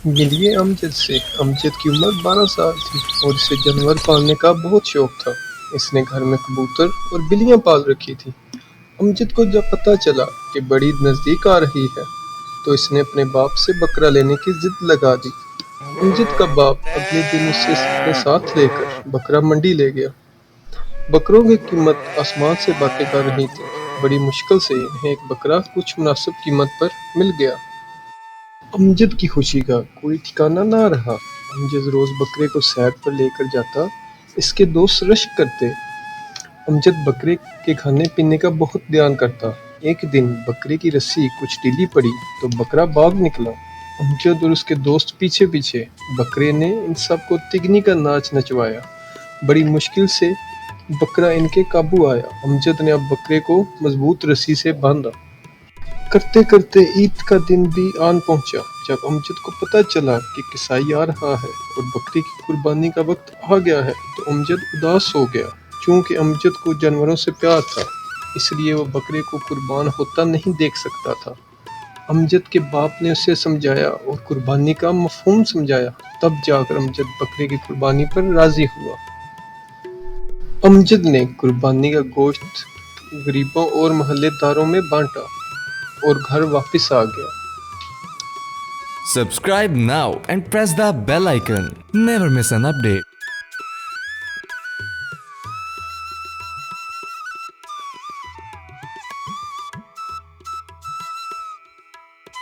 ملیے امجد سے۔ امجد کی عمر 12 سال تھی اور اسے جانور پالنے کا بہت شوق تھا۔ اس نے گھر میں کبوتر اور بلیاں پال رکھی تھی۔ امجد کو جب پتہ چلا کہ بڑی نزدیک آ رہی ہے تو اس نے اپنے باپ سے بکرا لینے کی ضد لگا دی۔ امجد کا باپ اگلے دن اسے اپنے ساتھ لے کر بکرا منڈی لے گیا۔ بکروں کی قیمت آسمان سے باتیں کر رہی تھی۔ بڑی مشکل سے انہیں ایک بکرا کچھ مناسب قیمت پر مل گیا۔ امجد کی خوشی کا کوئی ٹھکانہ نہ رہا۔ امجد روز بکرے کو سیر پر لے کر جاتا۔ اس کے دوست رشک کرتے۔ امجد بکرے کے کھانے پینے کا بہت دھیان کرتا۔ ایک دن بکرے کی رسی کچھ ڈھیلی پڑی تو بکرا بھاگ نکلا۔ امجد اور اس کے دوست پیچھے پیچھے۔ بکرے نے ان سب کو تگنی کا ناچ نچوایا۔ بڑی مشکل سے بکرا ان کے قابو آیا۔ امجد نے اب بکرے کو مضبوط رسی سے باندھا۔ کرتے کرتے عید کا دن بھی آن پہنچا۔ جب امجد کو پتہ چلا کہ قصائی آ رہا ہے اور بکری کی قربانی کا وقت آ گیا ہے تو امجد اداس ہو گیا۔ چونکہ امجد کو جانوروں سے پیار تھا اس لیے وہ بکرے کو قربان ہوتا نہیں دیکھ سکتا تھا۔ امجد کے باپ نے اسے سمجھایا اور قربانی کا مفہوم سمجھایا۔ تب جا کر امجد بکرے کی قربانی پر راضی ہوا۔ امجد نے قربانی کا گوشت غریبوں اور محلے داروں میں بانٹا اور گھر واپس آ گیا۔ Subscribe now and press the bell icon. Never miss an update.